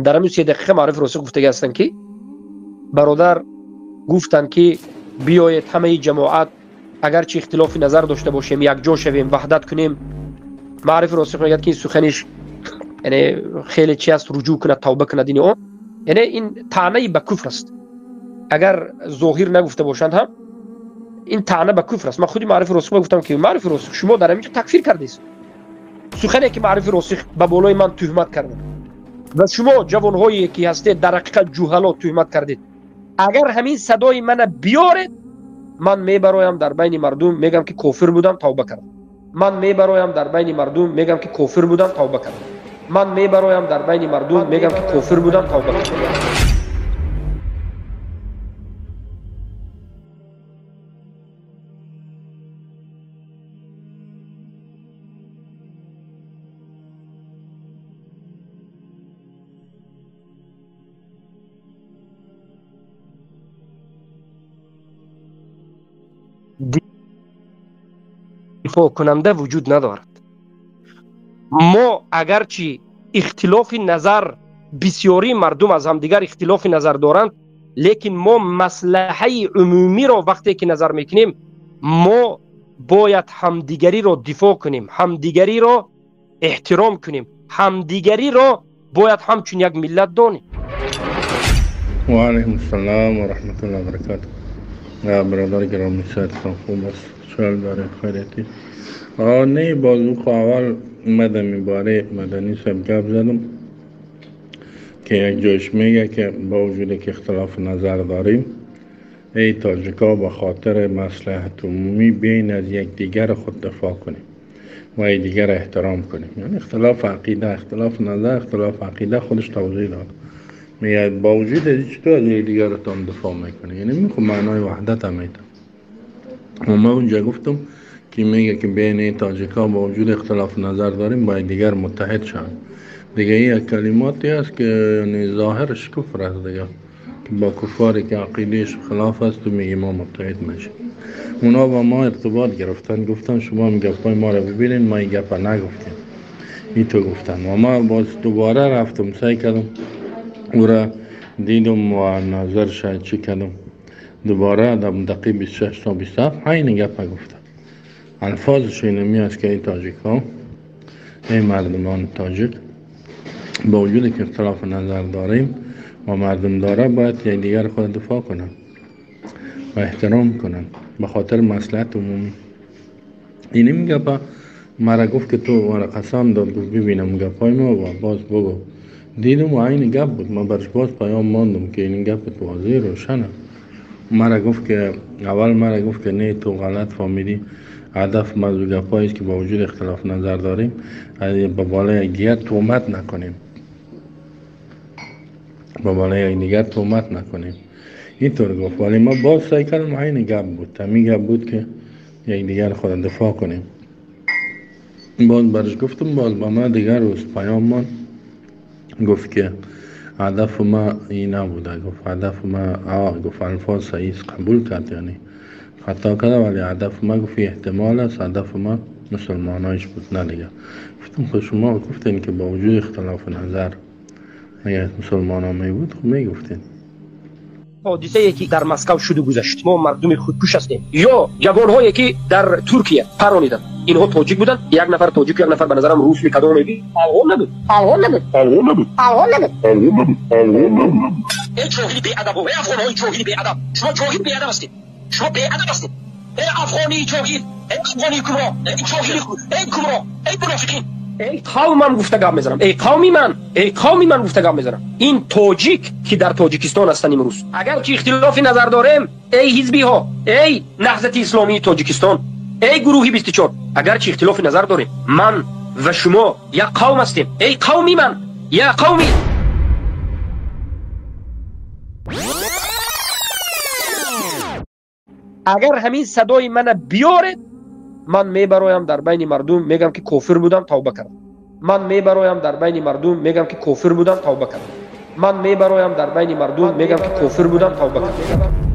در همین 3 دقیقه معرف راسخ گفته هستند که برادر گفتند که بیایید همه جماعت اگرچه اختلاف نظر داشته باشیم یک جا شویم وحدت کنیم. معرف راسخ میگه که این سخنش یعنی خیلی چی است رجوع کنه توبه کنه دین او، یعنی این طعنه به کفر است. اگر ظاهر نگفته باشند هم این طعنه به کفر است. من خودی معرف راسخ گفتم که معرف راسخ شما در اینجا تکفیر کردید. سخنی که معرف راسخ به بالای من تهمت کردند و شما جوانهایی که هستید در حقیقت جهلا تهمت کردید. اگر همین صدای من بیارید من میبرایم در بین مردم میگم که کافر بودم توبه کردم. من میبرایم در بین مردم میگم که کافر بودم توبه کردم. من میبرایم در بین مردم میگم که کافر بودم توبه کردم. دفاع کننده وجود ندارد. ما اگرچه اختلاف نظر بسیاری مردم از همدیگر اختلاف نظر دارند، لیکن ما مصلحه عمومی را وقتی که نظر میکنیم ما باید همدیگری را دفاع کنیم، همدیگری را احترام کنیم، همدیگری را باید همچون یک ملت دانیم. و علیکم السلام و رحمت الله و برکاته. برادر گرامی صحتتان خوب است؟ سوال داره خیریتی؟ نه بازوق اول اومدم باره مدنی صاحب گپ زدم که یک جایش میگه که با وجود که اختلاف نظر داریم ای تاجیکا به خاطر مصلحت عمومی بین از یک دیگر خود دفاع کنیم و ای دیگر احترام کنیم. یعنی اختلاف عقیده، اختلاف نظر، اختلاف عقیده خودش توضیح داد. میگه با وجود از چطور از یک دیگرتان دفاع میکنه، یعنی میخوام معنای وحدت هم میده. و ما اونجا گفتم که میگه که بین تاجیکا با وجود اختلاف نظر داریم با دیگر متحد شویم. دیگه این کلماتی است که یعنی ظاهرش کفر است دیگه، که با کفاری که عقیدهش خلاف است و میگه ما متحد میشیم. اونا با ما ارتباط گرفتن، گفتن شما این گپای ما رو ببینین، ما این گپا نگفتیم، این تو گفتن. و ما باز دوباره رفتم سعی کردم او را دیدم و نظر شاید چی کردم، دوباره در دقیقه 26 تا 27 این گپ گفتم. الفاظش اینمی است که این تاجیک ها، این مردمان تاجیک با وجود که اختلاف نظر داریم و مردم داره باید یک دیگر خود دفاع کنن و احترام کنن به خاطر مصلحت عمومی. این گپا مرا گفت که تو مرا قسم داد، گفت ببینم گپای ما و باز بگو. دیدم و این گپ بود، ما برش باز پیام ماندم که این گپ واضح روشنه. مرا گفت که اول مرا گفت که نه تو غلط فهمیدی، هدف موضوع گپایی است که با وجود اختلاف نظر داریم با بالای دیگر تهمت نکنیم، با بالای دیگر تهمت نکنیم، اینطور گفت. ولی ما باز سعی کردم این گپ بود، همین گپ بود که یک دیگر خود دفاع کنیم. باز برش گفتم، باز با ما دیگر روز پیام من گفت که هدف ما این نبوده، گفت هدف ما گفت الفاظ صحیح قبول کرد، یعنی خطا کرده ولی هدف ما گفت احتمال است هدف ما مسلمانایش بود نه دیگه. گفتم خب شما گفتین که با وجود اختلاف نظر اگر مسلمان ها می بود خب می گفتین. حادثه یکی در مسکو شده گذشت، ما مردم خودکش هستیم. یا جوانهایی که در ترکیه پرانیدن، اینها تاجیک بودن، یک نفر تاجیک یک نفر به نظرم روس می کدوم میگی افغان نبود، ای جاهلی بی ادب، ای افغانای جاهلی بی ادب، شما جاهل بی ادب هستید، شما بی ادب هستید. ای افغانی جاهل، ای افغانی کبرا، ای جاهلی ای کبرا، ای منافقین. ای قوم من گفته گپ میزنم، ای قومی من گفته گپ میزنم. این تاجیک که در تاجیکستان هستن امروز، اگر که اختلاف نظر داریم، ای حزبی ها، ای نهضت اسلامی تاجیکستان، ای گروهی 24، اگر که اختلاف نظر داریم، من و شما یک قوم هستیم. ای قومی من، یا قومی. اگر همین صدای من بیارید من میبرایم در بین مردم میگم که کافر بودم توبه کردم. من میبرایم در بین مردم میگم که کافر بودم توبه کردم. من میبرایم در بین مردم میگم که کافر بودم توبه کردم.